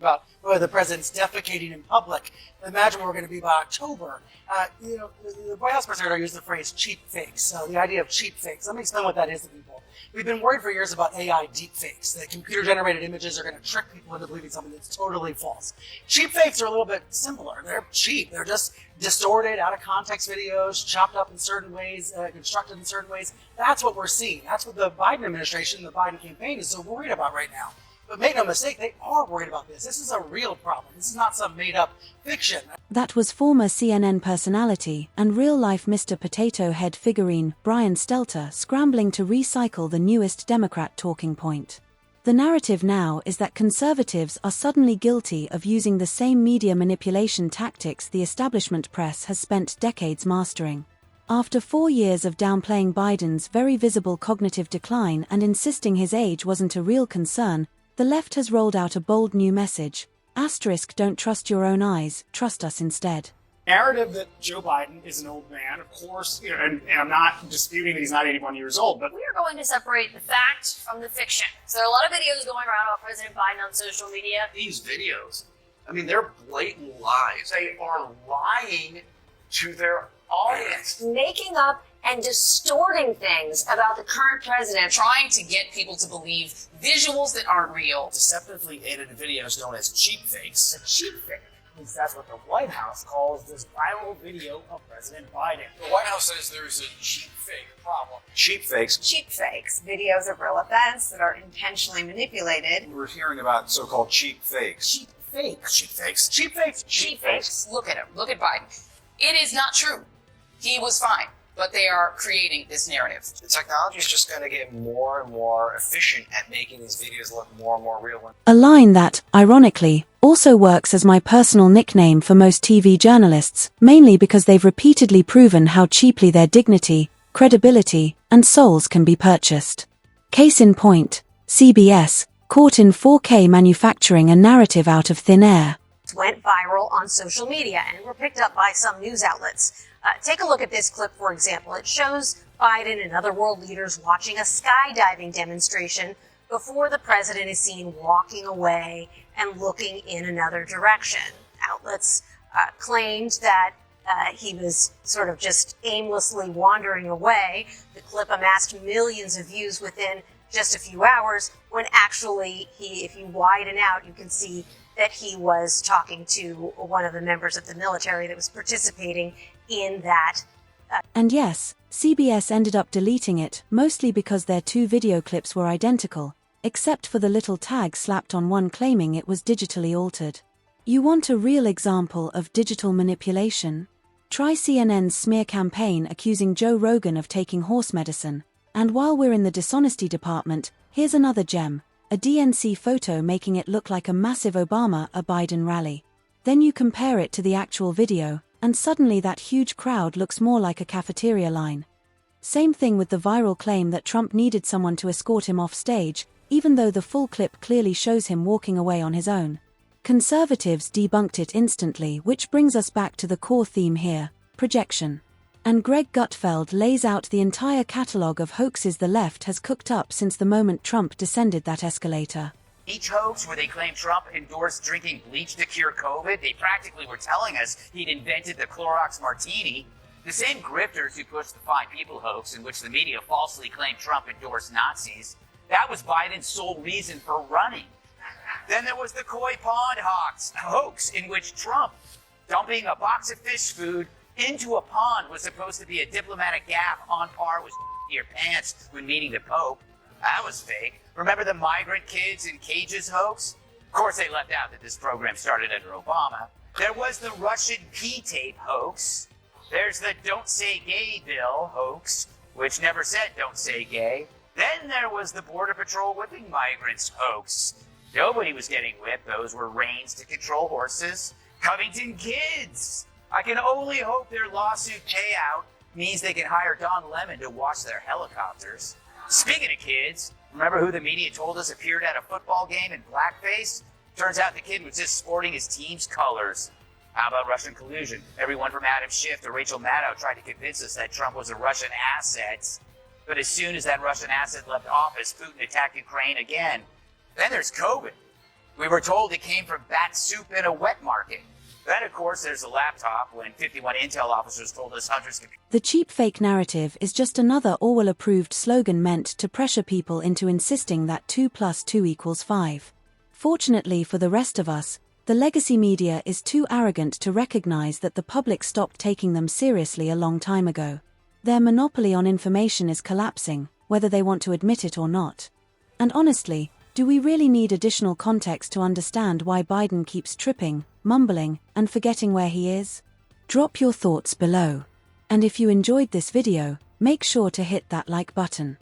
about whether the president's defecating in public. Imagine where we're going to be by October. The White House press secretary used the phrase cheap fakes. So the idea of cheap fakes. Let me explain what that is to people. We've been worried for years about AI deep fakes, that computer-generated images are going to trick people into believing something that's totally false. Cheap fakes are a little bit simpler. They're cheap. They're just distorted, out-of-context videos, chopped up in certain ways, constructed in certain ways. That's what we're seeing. That's what the Biden administration, the Biden campaign is so worried about right now. But make no mistake, they are worried about this. This is a real problem. This is not some made-up fiction. That was former CNN personality and real-life Mr. Potato Head figurine Brian Stelter scrambling to recycle the newest Democrat talking point. The narrative now is that conservatives are suddenly guilty of using the same media manipulation tactics the establishment press has spent decades mastering. After 4 years of downplaying Biden's very visible cognitive decline and insisting his age wasn't a real concern, the left has rolled out a bold new message. Don't trust your own eyes, trust us instead. Narrative that Joe Biden is an old man, of course, and I'm not disputing that he's not 81 years old, but we are going to separate the fact from the fiction. So there are a lot of videos going around about President Biden on social media. These videos, they're blatant lies. They are lying to their audience. Making up and distorting things about the current president, trying to get people to believe visuals that aren't real. Deceptively edited videos known as cheap fakes. a cheap fake. At least that's what the White House calls this viral video of President Biden. The White House says there's a cheap fake problem. Cheap fakes. Cheap fakes, videos of real events that are intentionally manipulated. We're hearing about so-called cheap fakes. Cheap fakes. Cheap fakes. Cheap fakes. Cheap fakes. Look at him. Look at Biden. It is not true. He was fine. But they are creating this narrative. The technology is just going to get more and more efficient at making these videos look more and more real. A line that, ironically, also works as my personal nickname for most TV journalists, mainly because they've repeatedly proven how cheaply their dignity, credibility, and souls can be purchased. Case in point, CBS, caught in 4K manufacturing a narrative out of thin air. went viral on social media and were picked up by some news outlets. Take a look at this clip, for example. It shows Biden and other world leaders watching a skydiving demonstration before the president is seen walking away and looking in another direction. Outlets claimed that he was sort of just aimlessly wandering away. The clip amassed millions of views within just a few hours, when actually if you widen out, you can see that he was talking to one of the members of the military that was participating in that. And yes, CBS ended up deleting it, mostly because their two video clips were identical, except for the little tag slapped on one claiming it was digitally altered. You want a real example of digital manipulation? Try CNN's smear campaign accusing Joe Rogan of taking horse medicine. And while we're in the dishonesty department, here's another gem, a DNC photo making it look like a massive Obama-Biden rally. Then you compare it to the actual video, and suddenly that huge crowd looks more like a cafeteria line. Same thing with the viral claim that Trump needed someone to escort him off stage, even though the full clip clearly shows him walking away on his own. Conservatives debunked it instantly, which brings us back to the core theme here, projection. And Greg Gutfeld lays out the entire catalog of hoaxes the left has cooked up since the moment Trump descended that escalator. Each hoax where they claimed Trump endorsed drinking bleach to cure COVID, they practically were telling us he'd invented the Clorox martini. The same grifters who pushed the Five People hoax, in which the media falsely claimed Trump endorsed Nazis, that was Biden's sole reason for running. Then there was the Koi Pond hoax, in which Trump dumping a box of fish food into a pond was supposed to be a diplomatic gaffe on par with your pants when meeting the Pope. That was fake. Remember the migrant kids in cages hoax? Of course they left out that this program started under Obama. There was the Russian P-tape hoax. There's the Don't Say Gay bill hoax, which never said don't say gay. Then there was the Border Patrol whipping migrants hoax. Nobody was getting whipped. Those were reins to control horses. Covington kids. I can only hope their lawsuit payout means they can hire Don Lemon to watch their helicopters. Speaking of kids, remember who the media told us appeared at a football game in blackface? Turns out the kid was just sporting his team's colors. How about Russian collusion? Everyone from Adam Schiff to Rachel Maddow tried to convince us that Trump was a Russian asset. But as soon as that Russian asset left office, Putin attacked Ukraine again. Then there's COVID. We were told it came from bat soup in a wet market. Then, of course, there's a laptop when 51 intel officers told us Hunter's computer. The cheap fake narrative is just another Orwell-approved slogan meant to pressure people into insisting that 2 + 2 = 5. Fortunately for the rest of us, the legacy media is too arrogant to recognize that the public stopped taking them seriously a long time ago. Their monopoly on information is collapsing, whether they want to admit it or not. And honestly, do we really need additional context to understand why Biden keeps tripping, mumbling, and forgetting where he is? Drop your thoughts below. And if you enjoyed this video, make sure to hit that like button.